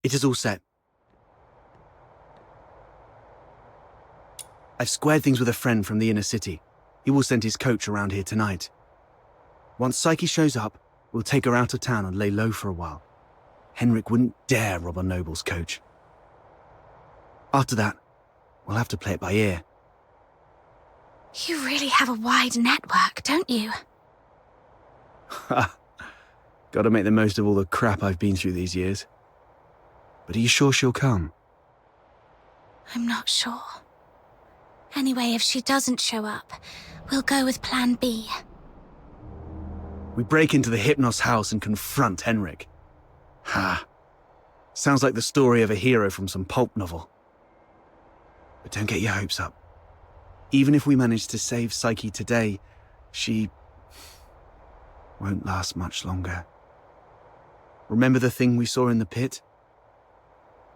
It is all set. I've squared things with a friend from the inner city. He will send his coach around here tonight. Once Psyche shows up, we'll take her out of town and lay low for a while. Henrik wouldn't dare rob a noble's coach. After that, we'll have to play it by ear. You really have a wide network, don't you? Ha! Gotta make the most of all the crap I've been through these years. But are you sure she'll come? I'm not sure. Anyway, if she doesn't show up, we'll go with Plan B. We break into the Hypnos house and confront Henrik. Ha! Sounds like the story of a hero from some pulp novel. But don't get your hopes up. Even if we manage to save Psyche today, she won't last much longer. Remember the thing we saw in the pit?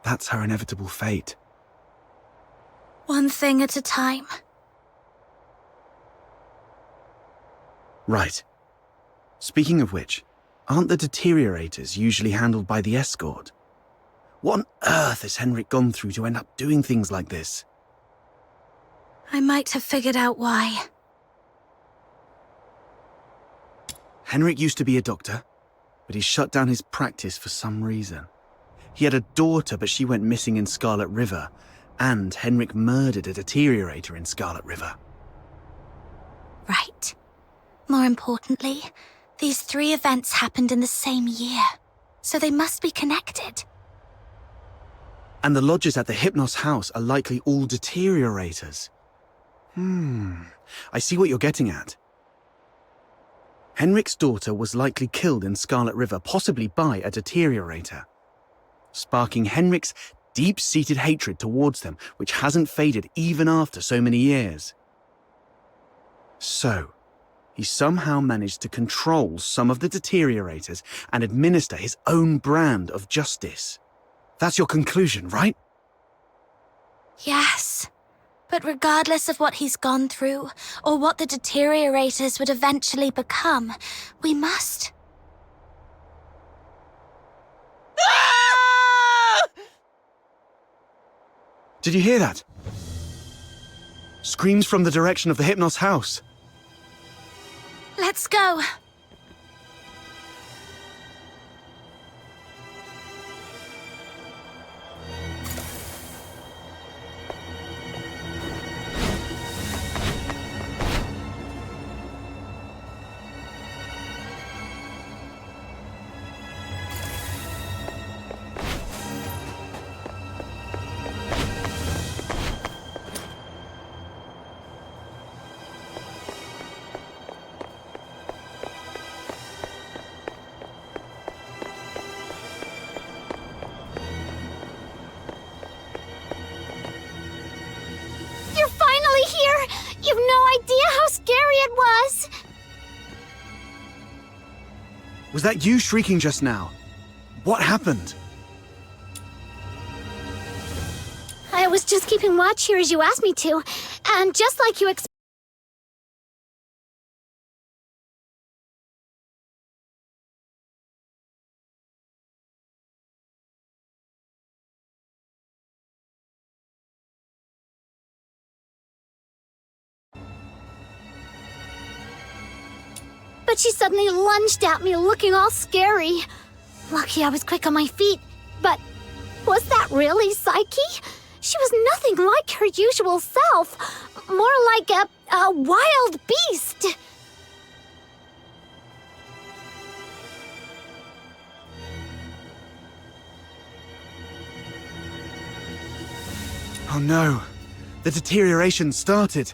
That's her inevitable fate. One thing at a time. Right. Speaking of which, aren't the deteriorators usually handled by the escort? What on earth has Henrik gone through to end up doing things like this? I might have figured out why. Henrik used to be a doctor, but he shut down his practice for some reason. He had a daughter, but she went missing in Scarlet River, and Henrik murdered a deteriorator in Scarlet River. Right. More importantly, these 3 events happened in the same year, so they must be connected. And the lodgers at the Hypnos house are likely all deteriorators. I see what you're getting at. Henrik's daughter was likely killed in Scarlet River, possibly by a deteriorator, sparking Henrik's deep-seated hatred towards them, which hasn't faded even after so many years. So, he somehow managed to control some of the deteriorators and administer his own brand of justice. That's your conclusion, right? Yes. But regardless of what he's gone through, or what the deteriorators would eventually become, we must... Did you hear that? Screams from the direction of the Hypnos house. Let's go. You've no idea how scary it was! Was that you shrieking just now? What happened? I was just keeping watch here as you asked me to, and just like you expected. But she suddenly lunged at me, looking all scary. Lucky I was quick on my feet, but was that really Psyche? She was nothing like her usual self, more like a wild beast. Oh no, the deterioration started.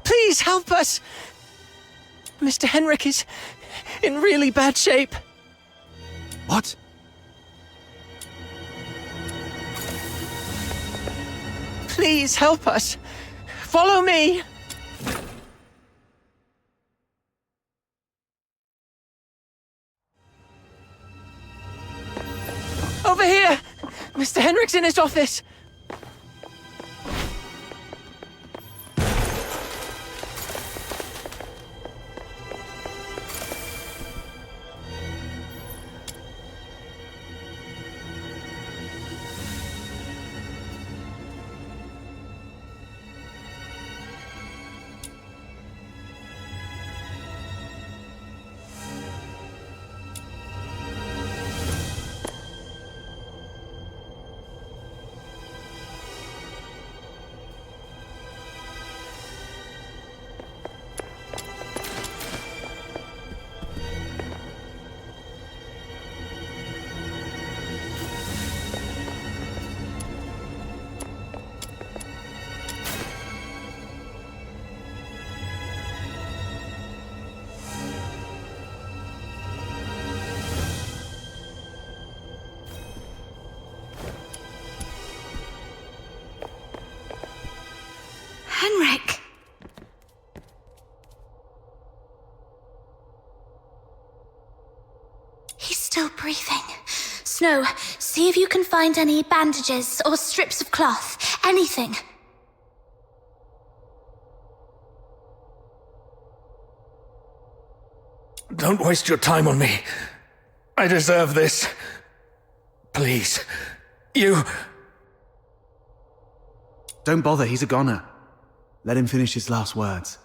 Please help us! Mr. Henrik is in really bad shape. What? Please help us. Follow me. Over here! Mr. Henrik's in his office! Henrik! He's still breathing. Snow, see if you can find any bandages or strips of cloth. Anything. Don't waste your time on me. I deserve this. Please. You... Don't bother, he's a goner. Let him finish his last words.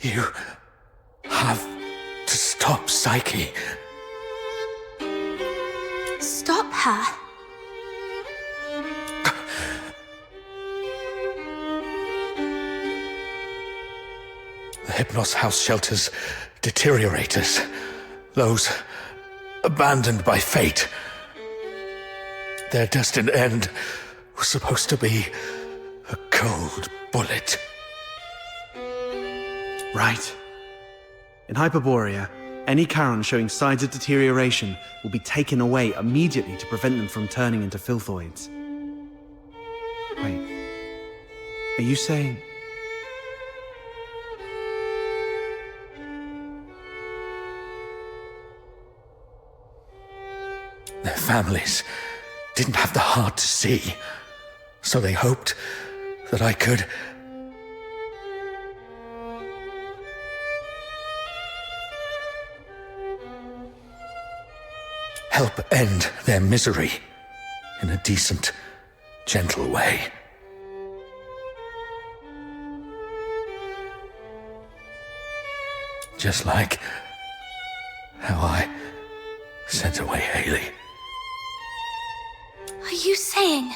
You... have to stop Psyche. Stop her. The Hypnos house shelters deteriorators. Those abandoned by fate. Their destined end was supposed to be a cold bullet. Right. In Hyperborea, any Charon showing signs of deterioration will be taken away immediately to prevent them from turning into filthoids. Wait. Are you saying... Their families didn't have the heart to see, so they hoped that I could... help end their misery in a decent, gentle way. Just like how I sent away Haley. Are you saying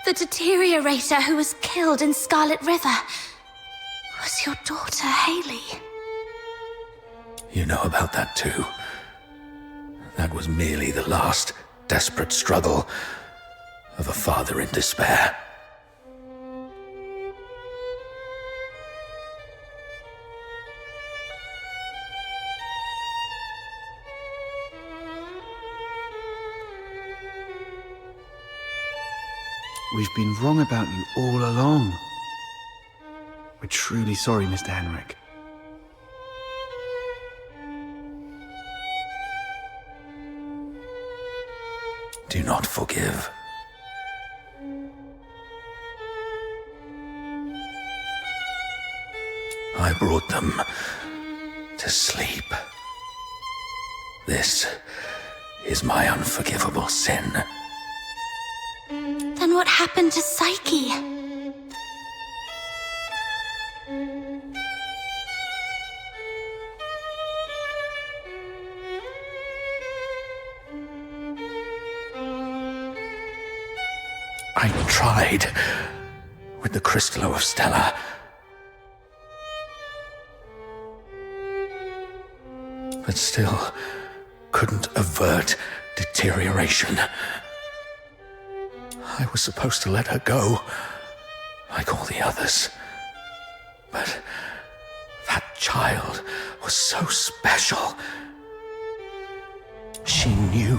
the deteriorator who was killed in Scarlet River was your daughter, Haley? You know about that too. That was merely the last desperate struggle of a father in despair. We've been wrong about you all along. We're truly sorry, Mr. Henrik. Do not forgive. I brought them to sleep. This is my unforgivable sin. Then what happened to Psyche? I tried with the Crystallo of Stella. But still couldn't avert deterioration. I was supposed to let her go, like all the others. But that child was so special. She knew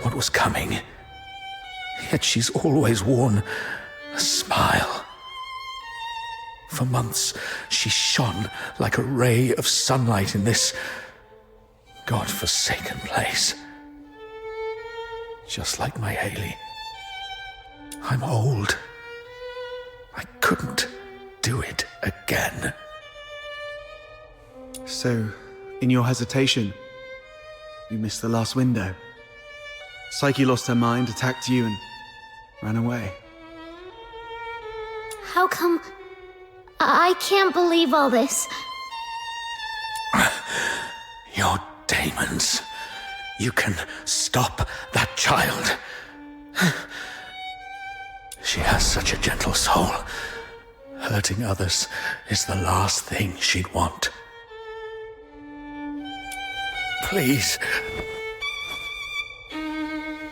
what was coming. Yet she's always worn a smile. For months, she shone like a ray of sunlight in this God-forsaken place. just like my Haley. I'm old. I couldn't do it again. So, in your hesitation, you missed the last window. Psyche lost her mind, attacked you, and ran away. How come... I can't believe all this. Your demons. You can stop that child. She has such a gentle soul. Hurting others is the last thing she'd want. Please.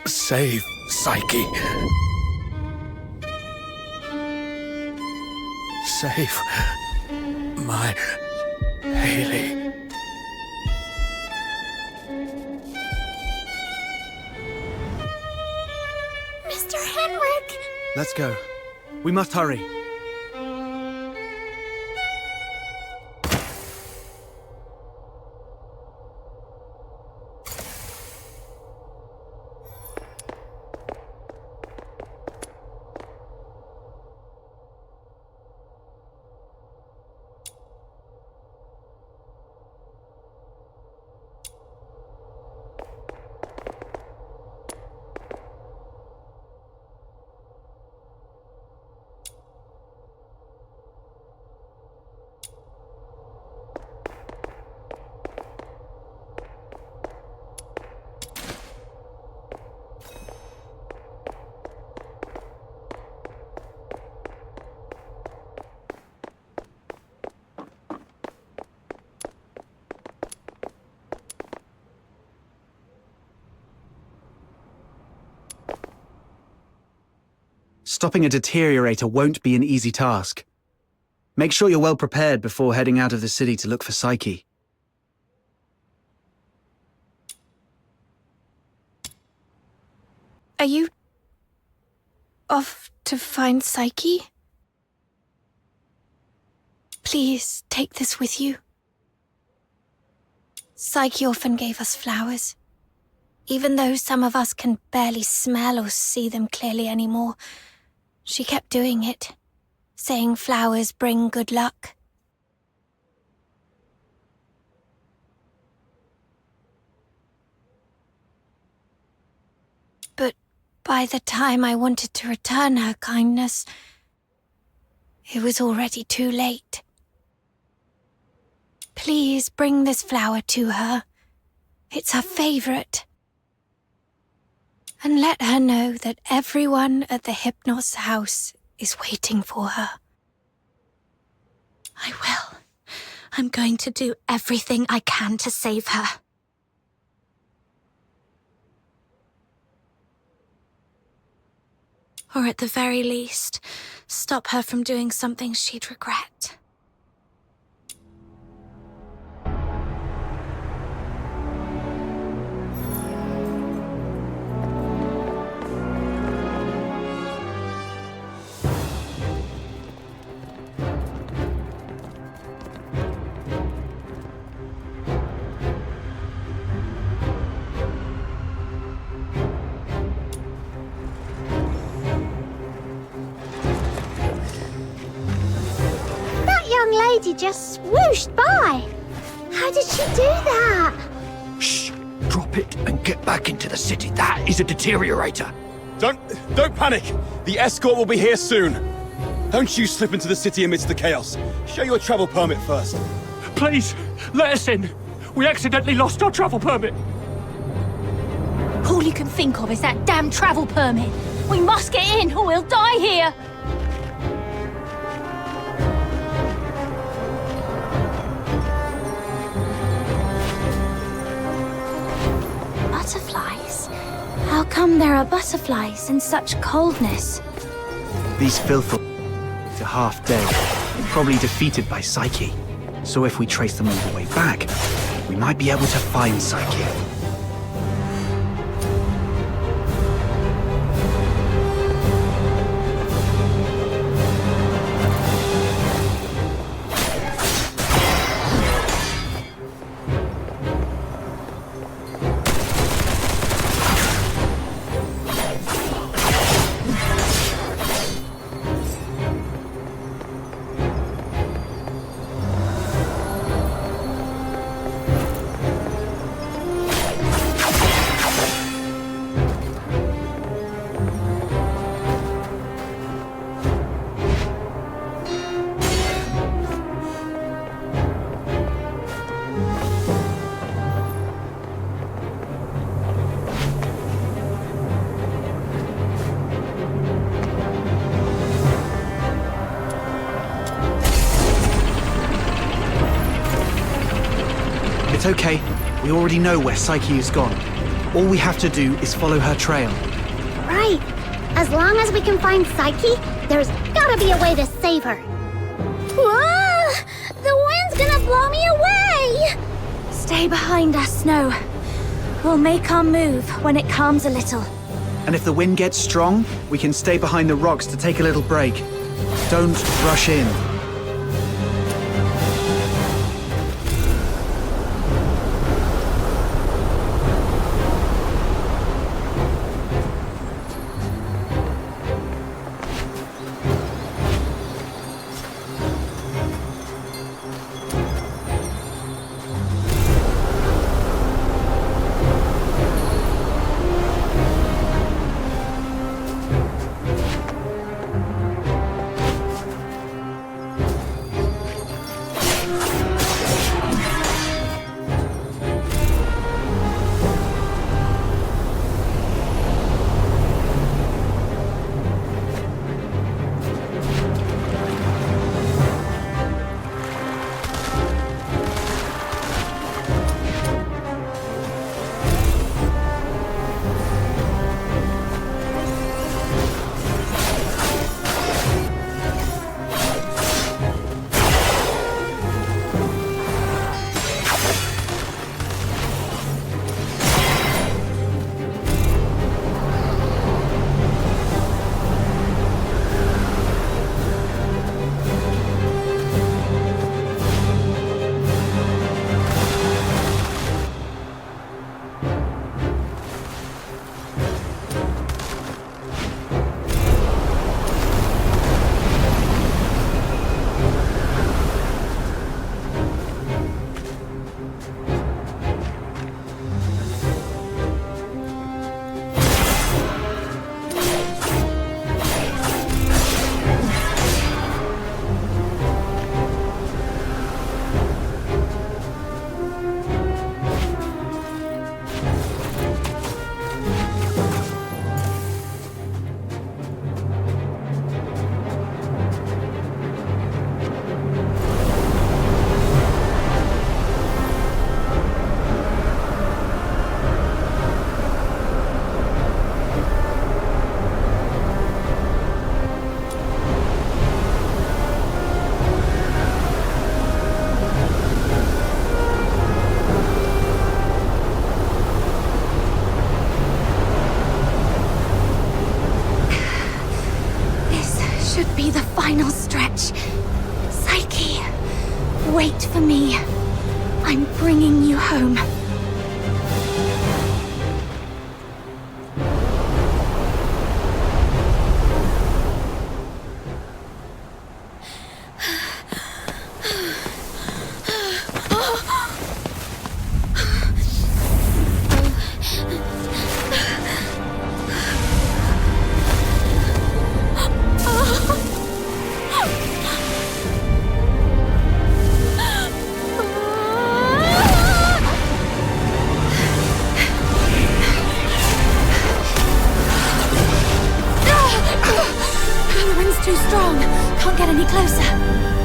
Save Psyche. Save my Haley. Mr. Henrik! Let's go. We must hurry. Stopping a deteriorator won't be an easy task. Make sure you're well prepared before heading out of the city to look for Psyche. Are you off to find Psyche? Please take this with you. Psyche often gave us flowers. Even though some of us can barely smell or see them clearly anymore, she kept doing it, saying flowers bring good luck. But by the time I wanted to return her kindness, it was already too late. Please bring this flower to her. It's her favorite. And let her know that everyone at the Hypnos house is waiting for her. I will. I'm going to do everything I can to save her. Or at the very least, stop her from doing something she'd regret. Lady just swooshed by. How did she do that? Shh! Drop it and get back into the city. That is a deteriorator. Don't panic. The escort will be here soon. Don't you slip into the city amidst the chaos. Show your travel permit first. Please, let us in. We accidentally lost our travel permit. All you can think of is that damn travel permit. We must get in or we'll die here. Butterflies? How come there are butterflies in such coldness? These filth are half dead, probably defeated by Psyche. So if we trace them all the way back, we might be able to find Psyche. okay. We already know where Psyche is gone. All we have to do is follow her trail. Right. As long as we can find Psyche, there's gotta be a way to save her. Whoa! The wind's gonna blow me away! Stay behind us, Snow. We'll make our move when it calms a little. And if the wind gets strong, we can stay behind the rocks to take a little break. Don't rush in. Final stretch. Psyche, wait for me. I'm bringing you home.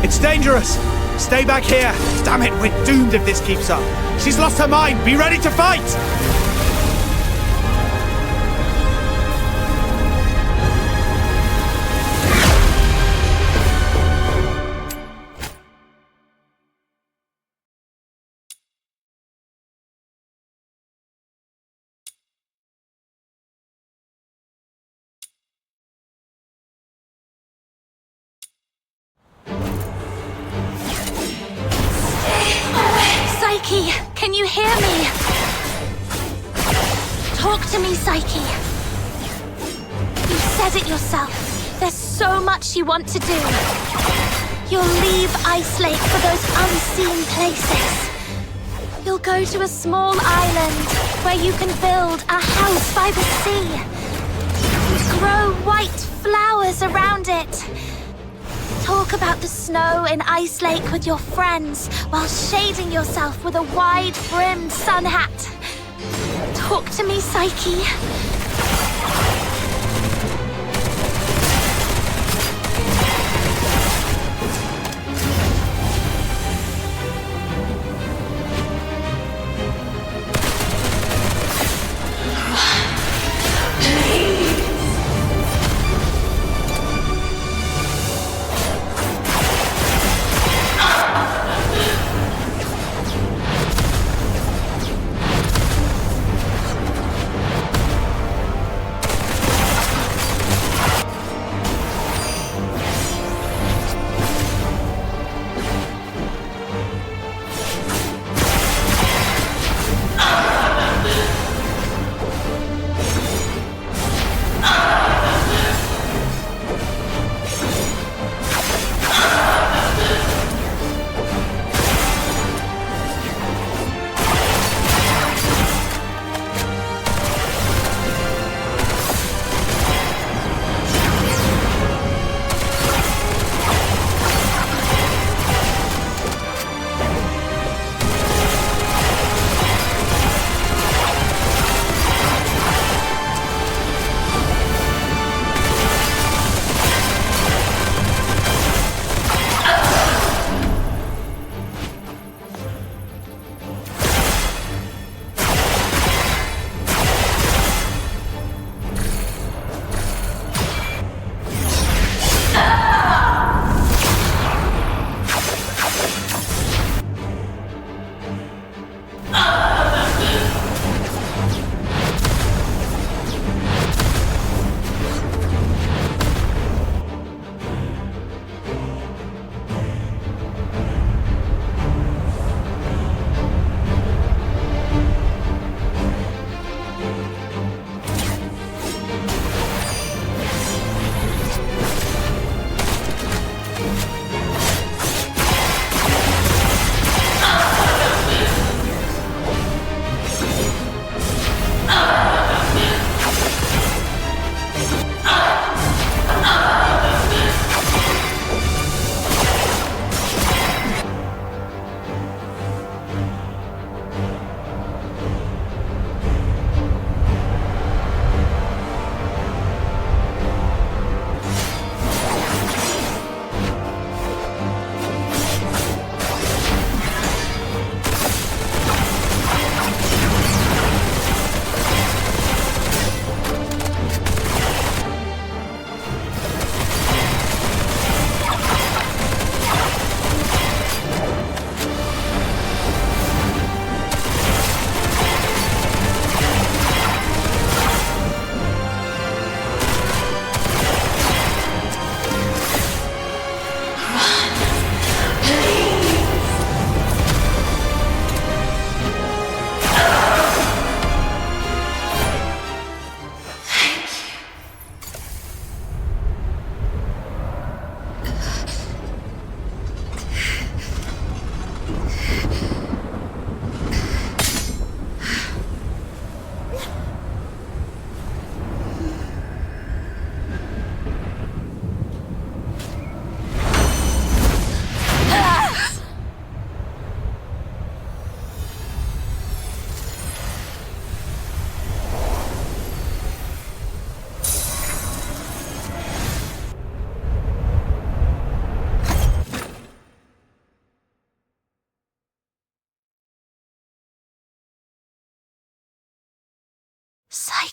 It's dangerous! Stay back here! Damn it, we're doomed if this keeps up! She's lost her mind! Be ready to fight! Psyche, can you hear me? Talk to me, Psyche. You said it yourself. There's so much you want to do. You'll leave Ice Lake for those unseen places. You'll go to a small island where you can build a house by the sea. Grow white flowers around it. Talk about the snow in Ice Lake with your friends while shading yourself with a wide-brimmed sun hat. Talk to me, Psyche.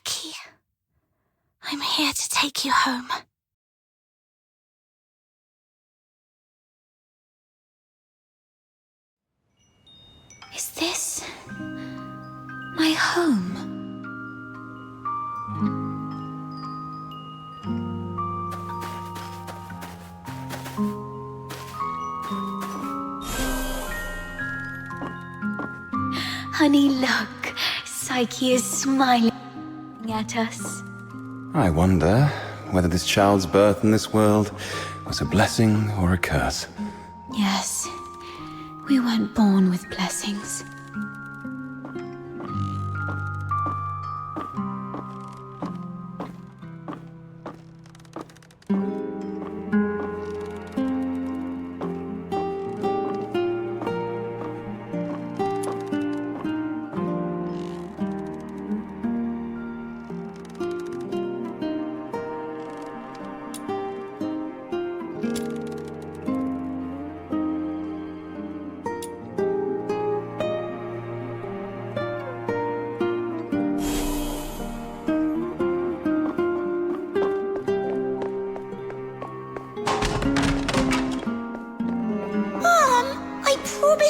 Psyche, I'm here to take you home. Is this my home? Honey, look. Psyche is smiling at us. I wonder whether this child's birth in this world was a blessing or a curse. Yes, we weren't born with blessings.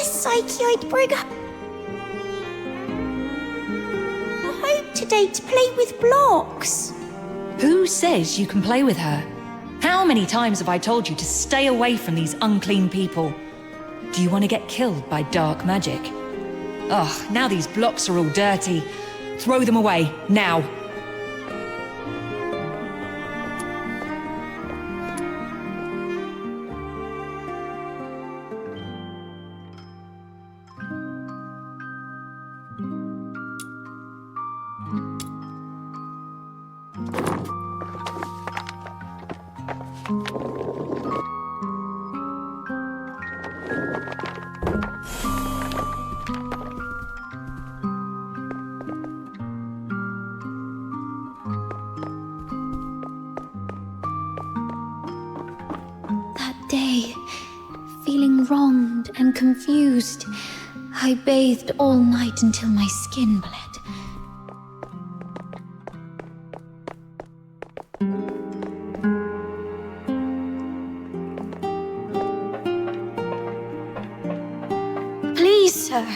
Psyche, I'd bring her home today to play with blocks. Who says you can play with her? How many times have I told you to stay away from these unclean people? Do you want to get killed by dark magic? Ugh, now these blocks are all dirty. Throw them away, now. Day, feeling wronged and confused, I bathed all night until my skin bled. Please, sir,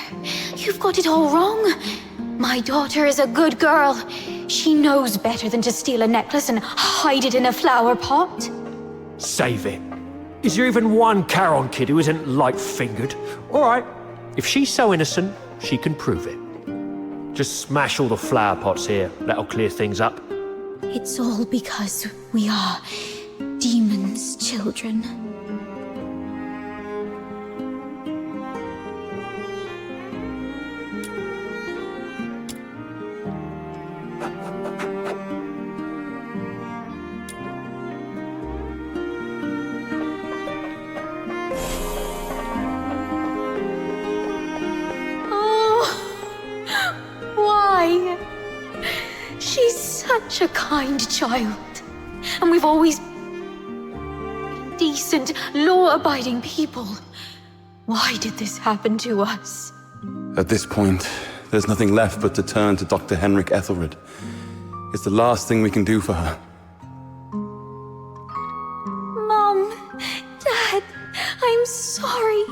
you've got it all wrong. My daughter is a good girl. She knows better than to steal a necklace and hide it in a flower pot. Save it. Is there even one Charon kid who isn't light-fingered? All right, if she's so innocent, she can prove it. Just smash all the flower pots here. That'll clear things up. It's all because we are demons' children. She's such a kind child, and we've always been decent, law-abiding people. Why did this happen to us? At this point, there's nothing left but to turn to Dr. Henrik Ethelred. It's the last thing we can do for her. Mom, Dad, I'm sorry.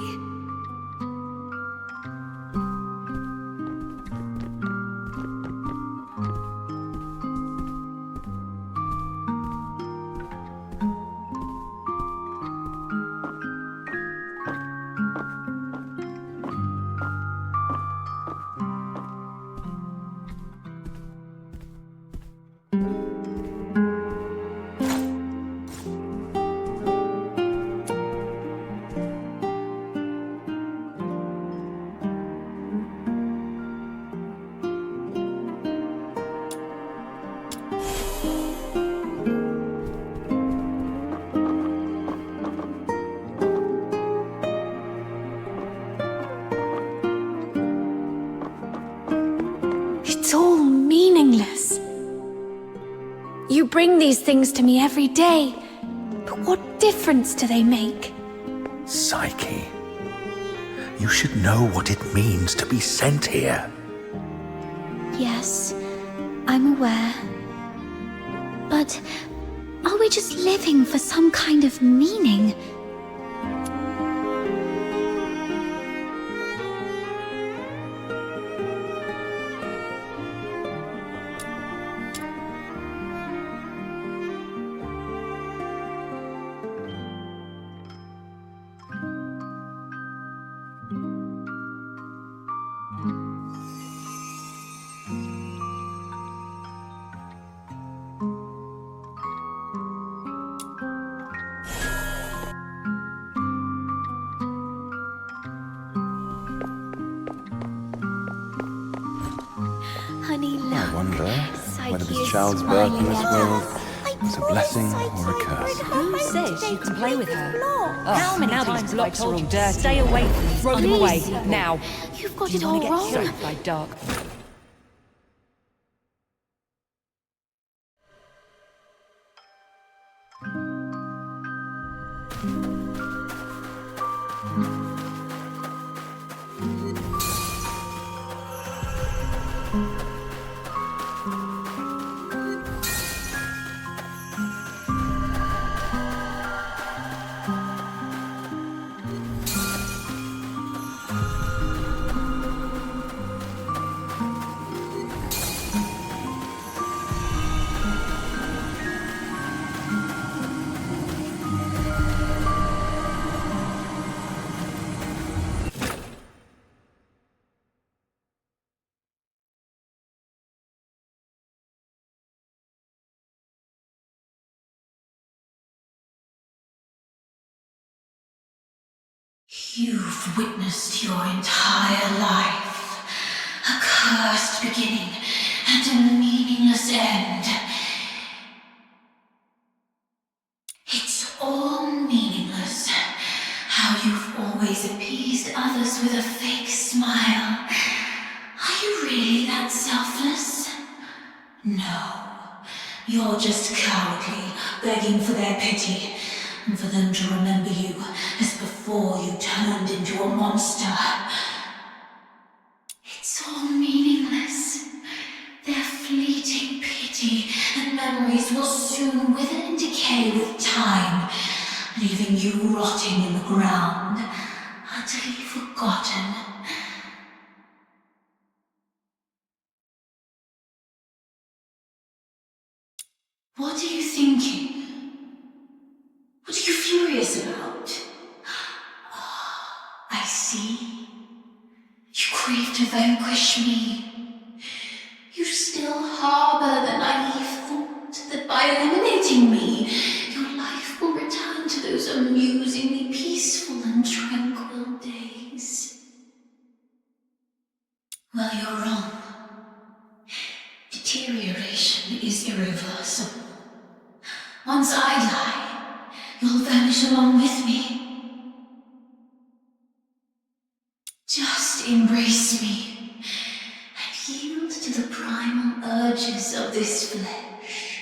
It's all meaningless. You bring these things to me every day, but what difference do they make? Psyche, you should know what it means to be sent here. Yes, I'm aware. But are we just living for some kind of meaning? Honey, I wonder whether Psyche this is child's birth in this smiling world at is a blessing or a curse. Who says you can play with her? How many now times these have I blocks are told all you to dirty. stay away from these Throw them away, people? now. You've got Do it you all want to get wrong. killed by dark? You've witnessed your entire life, a cursed beginning and a meaningless end. It's all meaningless. How you've always appeased others with a fake smile. Are you really that selfless? No. You're just cowardly, begging for their pity, and for them to remember you as before you turned into a monster. It's all meaningless. Their fleeting pity and memories will soon wither and decay with time, leaving you rotting in the ground, utterly forgotten. What are you thinking? What are you furious about? I see. You crave to vanquish me. You still harbor the naive thought that by eliminating me, your life will return to those amusingly peaceful and tranquil days. Well, you're wrong. Deterioration is irreversible. Once I die, you'll vanish along with me. Just embrace me and yield to the primal urges of this flesh.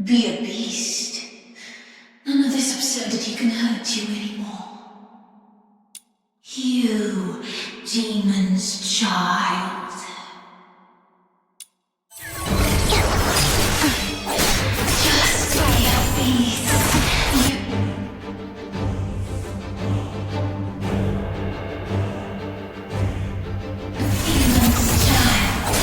Be a beast. None of this absurdity can hurt you anymore. You, demon's child. Just be a beast. Demon's child.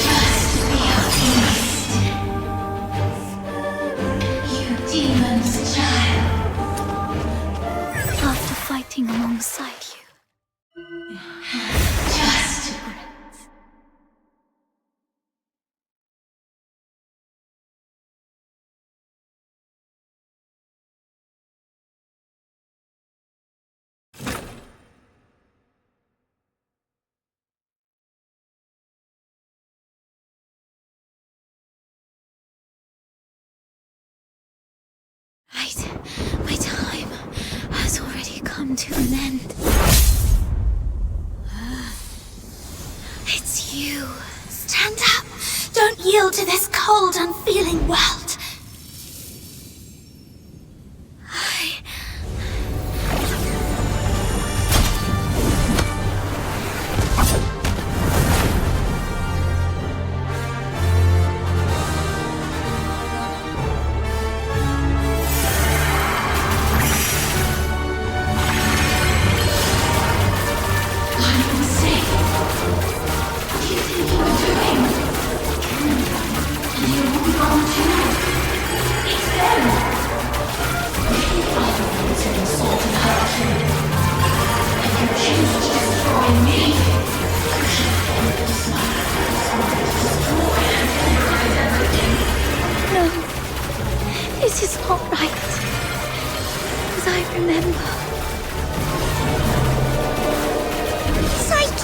Just be a beast. You demon's child. After fighting alongside you. Just Right, my time has already come to an end. It's you. Stand up. Don't yield to this cold, unfeeling world.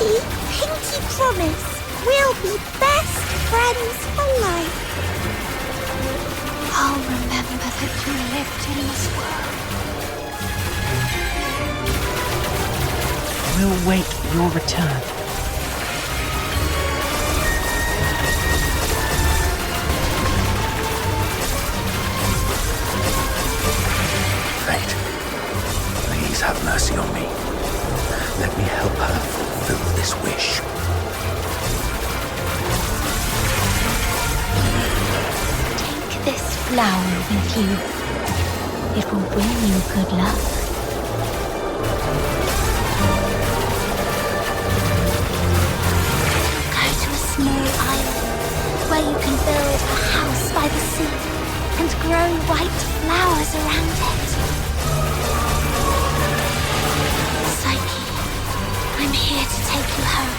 Pinky, pinky promise. We'll be best friends for life. I'll remember that you lived in this world. We'll wait for your return. Fate, please have mercy on me. Let me help her fulfill this wish. Take this flower with you. It will bring you good luck. Go to a small island where you can build a house by the sea and grow white flowers around it. Psyche, I'm here to take you home.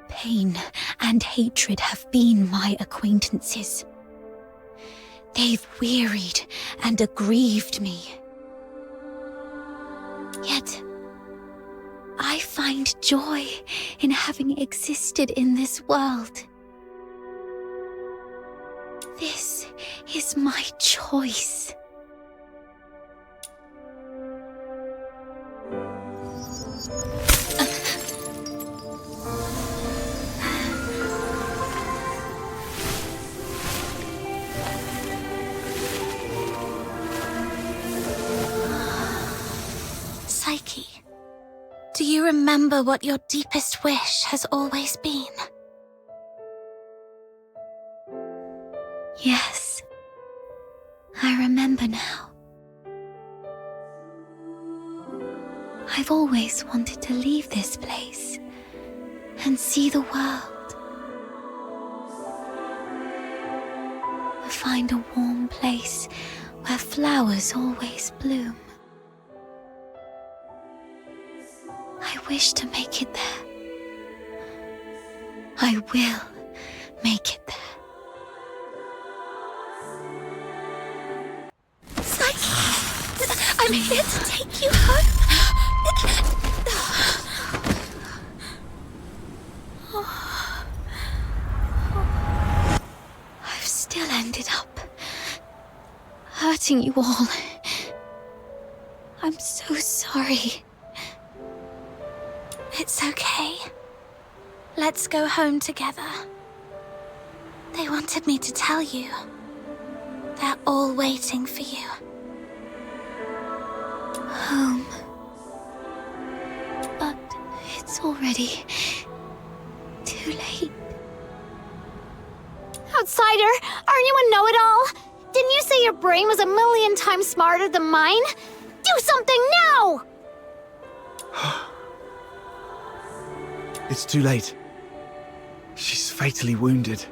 Pain and hatred have been my acquaintances. They've wearied and aggrieved me. Yet, I find joy in having existed in this world. This is my choice. Psyche, do you remember what your deepest wish has always been? Yes, I remember now. I've always wanted to leave this place and see the world. Find a warm place where flowers always bloom. I wish to make it there. I will make it there. Psyche, I'm here to take you home. I've still ended up hurting you all. I'm so sorry. It's okay. Let's go home together. They wanted me to tell you. They're all waiting for you. Home. But it's already too late. Outsider, aren't you a know-it-all? Didn't you say your brain was 1,000,000 times smarter than mine? Do something now! It's too late. She's fatally wounded.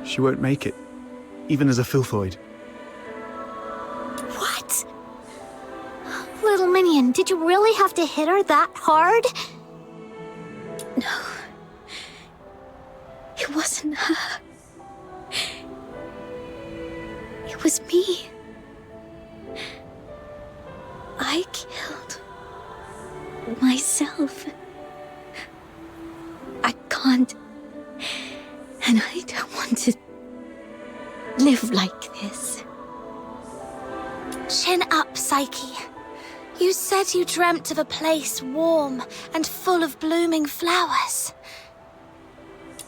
She won't make it, even as a filthoid. What? Little minion, did you really have to hit her that hard? No. It wasn't her. It was me. I killed myself. I can't. And I don't want to live like this. Chin up, Psyche. You said you dreamt of a place warm and full of blooming flowers.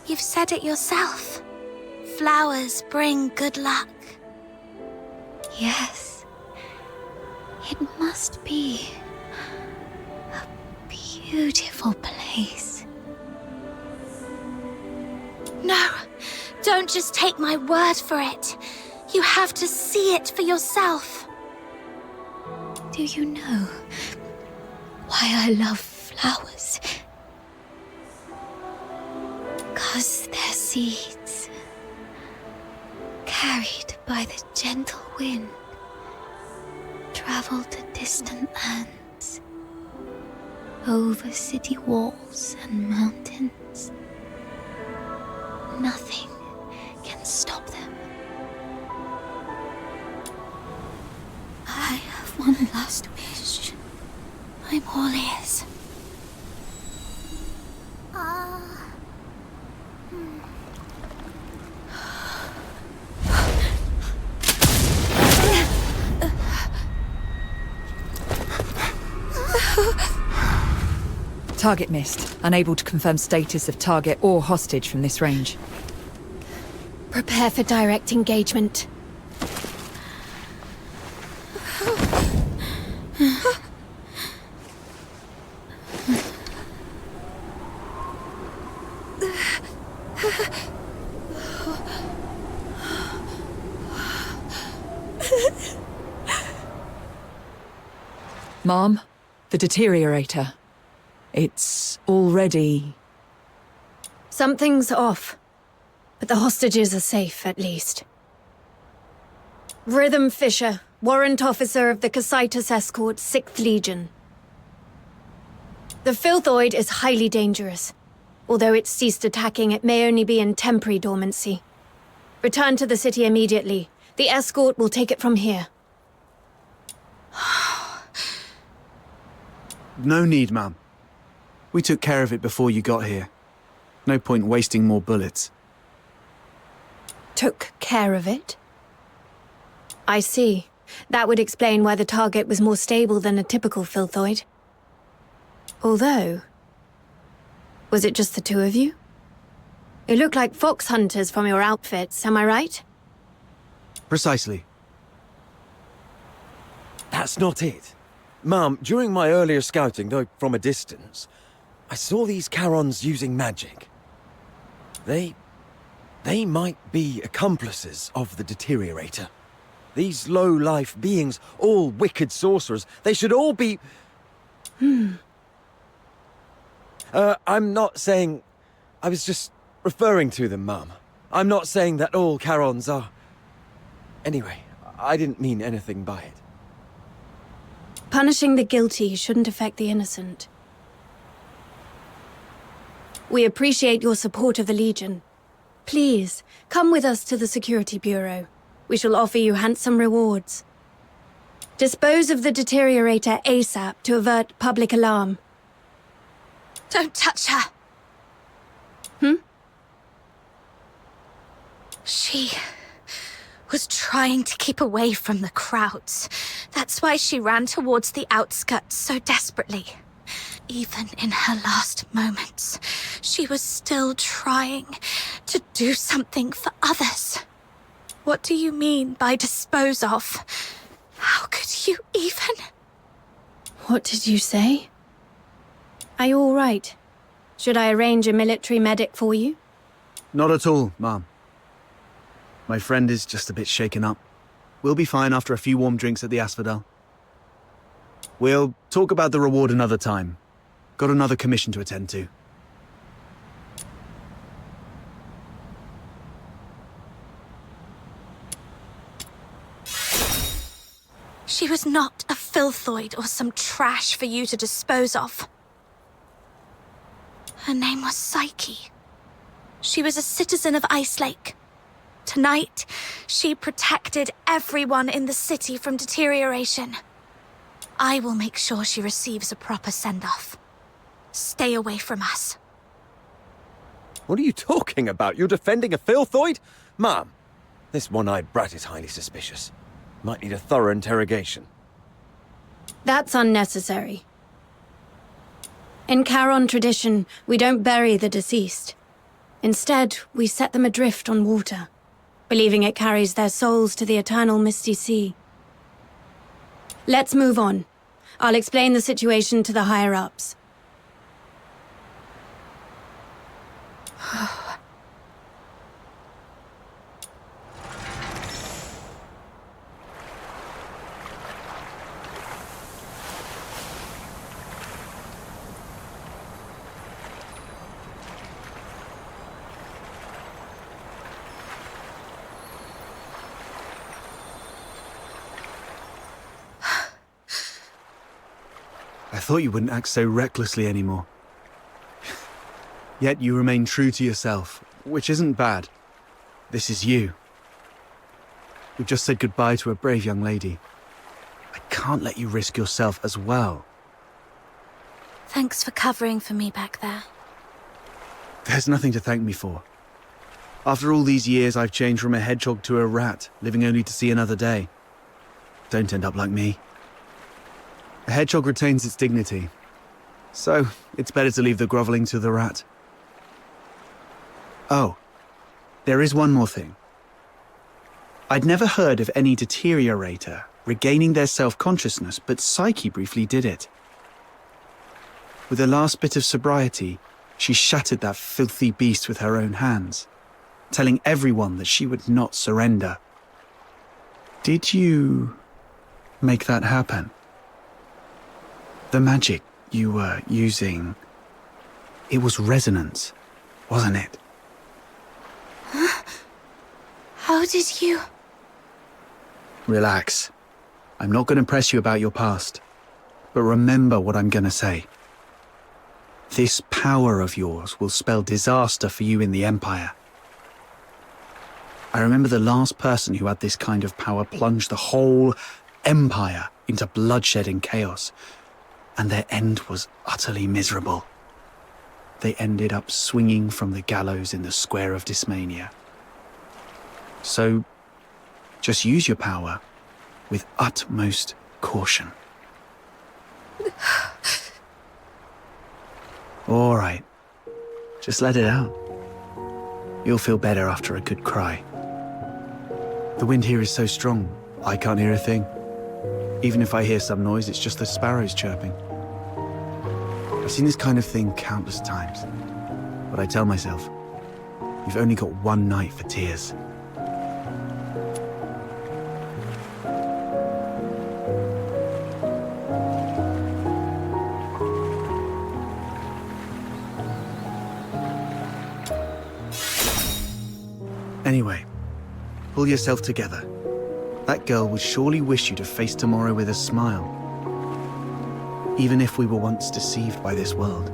You've said it yourself. Flowers bring good luck. Yes. It must be a beautiful place. No, don't just take my word for it. You have to see it for yourself. Do you know why I love flowers? 'Cause they're seeds, carried by the gentle wind, travel to distant lands, over city walls and mountains. Nothing can stop them. I have one last wish. I'm all ears. Target missed. Unable to confirm status of target or hostage from this range. Prepare for direct engagement. Mom, the deteriorator. It's already... Something's off, but the hostages are safe, at least. Rhythm Fisher, warrant officer of the Cocytus Escort, 6th Legion. The Filthoid is highly dangerous. Although it's ceased attacking, it may only be in temporary dormancy. Return to the city immediately. The escort will take it from here. No need, ma'am. We took care of it before you got here. No point wasting more bullets. Took care of it? I see. That would explain why the target was more stable than a typical Filthoid. Although... was it just the two of you? You look like fox hunters from your outfits, am I right? Precisely. That's not it. Mum, during my earlier scouting, though from a distance, I saw these Charons using magic. They might be accomplices of the deteriorator. These low-life beings, all wicked sorcerers, they should all be... I'm not saying... I was just referring to them, Mum. I'm not saying that all Charons are... Anyway, I didn't mean anything by it. Punishing the guilty shouldn't affect the innocent. We appreciate your support of the Legion. Please, come with us to the Security Bureau. We shall offer you handsome rewards. Dispose of the deteriorator ASAP to avert public alarm. Don't touch her. She was trying to keep away from the crowds. That's why she ran towards the outskirts so desperately. Even in her last moments, she was still trying to do something for others. What do you mean by dispose of? How could you even? What did you say? Are you all right? Should I arrange a military medic for you? Not at all, Mom. My friend is just a bit shaken up. We'll be fine after a few warm drinks at the Asphodel. We'll talk about the reward another time. Got another commission to attend to. She was not a filthoid or some trash for you to dispose of. Her name was Psyche. She was a citizen of Ice Lake. Tonight, she protected everyone in the city from deterioration. I will make sure she receives a proper send-off. Stay away from us. What are you talking about? You're defending a filthoid? Mom, this one-eyed brat is highly suspicious. Might need a thorough interrogation. That's unnecessary. In Charon tradition, we don't bury the deceased. Instead, we set them adrift on water, believing it carries their souls to the eternal misty sea. Let's move on. I'll explain the situation to the higher-ups. I thought you wouldn't act so recklessly anymore. Yet you remain true to yourself, which isn't bad. This is you. You've just said goodbye to a brave young lady. I can't let you risk yourself as well. Thanks for covering for me back there. There's nothing to thank me for. After all these years, I've changed from a hedgehog to a rat, living only to see another day. Don't end up like me. A hedgehog retains its dignity, so it's better to leave the groveling to the rat. Oh, there is one more thing. I'd never heard of any deteriorator regaining their self-consciousness, but Psyche briefly did it. With her last bit of sobriety, she shattered that filthy beast with her own hands, telling everyone that she would not surrender. Did you make that happen? The magic you were using, it was resonance, wasn't it? Huh? How did you... Relax. I'm not going to press you about your past. But remember what I'm going to say. This power of yours will spell disaster for you in the Empire. I remember the last person who had this kind of power plunged the whole Empire into bloodshed and chaos. And their end was utterly miserable. They ended up swinging from the gallows in the Square of Dysmania. So, just use your power with utmost caution. All right, just let it out. You'll feel better after a good cry. The wind here is so strong, I can't hear a thing. Even if I hear some noise, it's just the sparrows chirping. I've seen this kind of thing countless times, but I tell myself, you've only got one night for tears. Anyway, pull yourself together. That girl would surely wish you to face tomorrow with a smile. Even if we were once deceived by this world.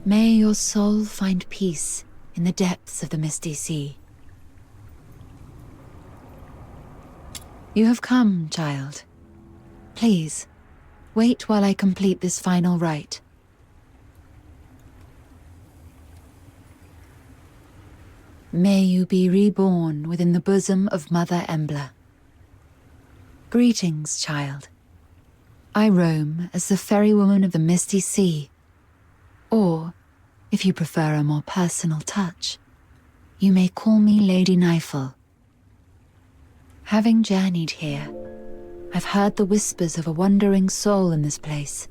May your soul find peace in the depths of the misty sea. You have come, child. Please, wait while I complete this final rite. May you be reborn within the bosom of Mother Embla. Greetings, child. I roam as the ferrywoman of the misty sea. Or, if you prefer a more personal touch, you may call me Lady Nifel. Having journeyed here, I've heard the whispers of a wandering soul in this place.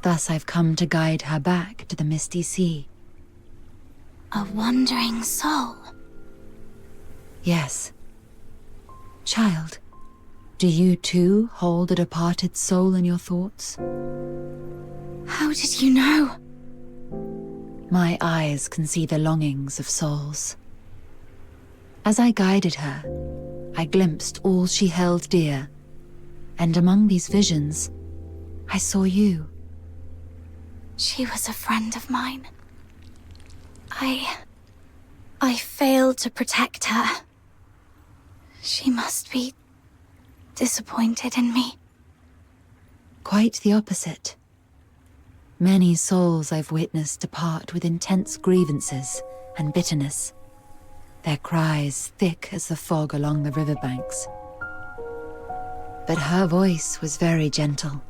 Thus I've come to guide her back to the misty sea. A wandering soul? Yes. Child, do you too hold a departed soul in your thoughts? How did you know? My eyes can see the longings of souls. As I guided her, I glimpsed all she held dear, and among these visions, I saw you. She was a friend of mine. I failed to protect her. She must be disappointed in me. Quite the opposite. Many souls I've witnessed depart with intense grievances and bitterness, their cries thick as the fog along the riverbanks. But her voice was very gentle.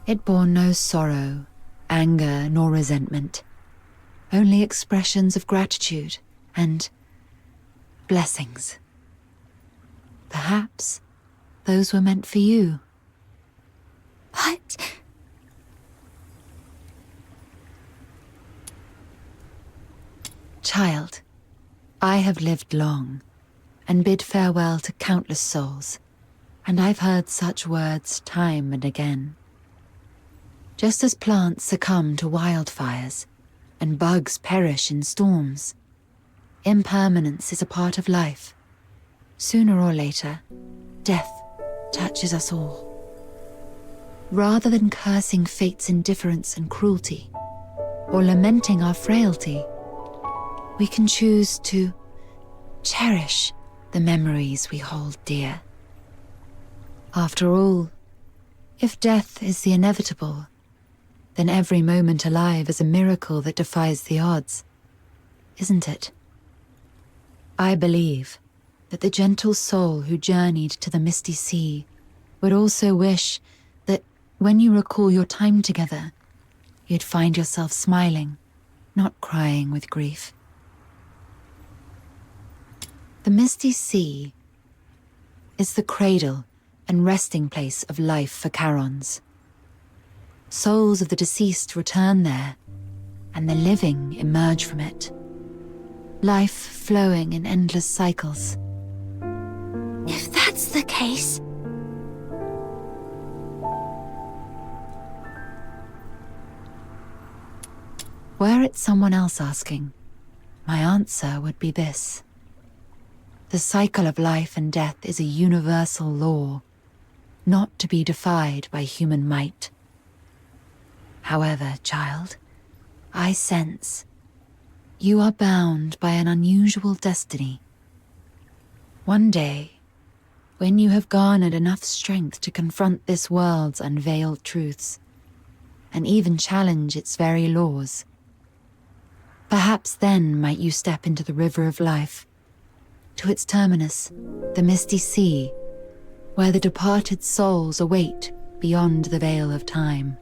It bore no sorrow, anger, nor resentment, only expressions of gratitude and blessings. Perhaps those were meant for you. But... Child, I have lived long and bid farewell to countless souls, and I've heard such words time and again. Just as plants succumb to wildfires and bugs perish in storms, impermanence is a part of life. Sooner or later, death touches us all. Rather than cursing fate's indifference and cruelty, or lamenting our frailty, we can choose to cherish the memories we hold dear. After all, if death is the inevitable, then every moment alive is a miracle that defies the odds, isn't it? I believe that the gentle soul who journeyed to the misty sea would also wish that when you recall your time together, you'd find yourself smiling, not crying with grief. The misty sea is the cradle and resting place of life for Charons. Souls of the deceased return there, and the living emerge from it. Life flowing in endless cycles. If that's the case... Were it someone else asking, my answer would be this. The cycle of life and death is a universal law, not to be defied by human might. However, child, I sense you are bound by an unusual destiny. One day, when you have garnered enough strength to confront this world's unveiled truths, and even challenge its very laws, perhaps then might you step into the river of life, to its terminus, the misty sea, where the departed souls await beyond the veil of time.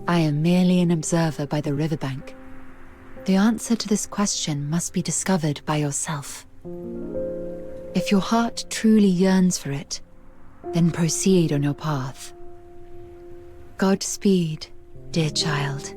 I am merely an observer by the riverbank. The answer to this question must be discovered by yourself. If your heart truly yearns for it, then proceed on your path. Godspeed, dear child.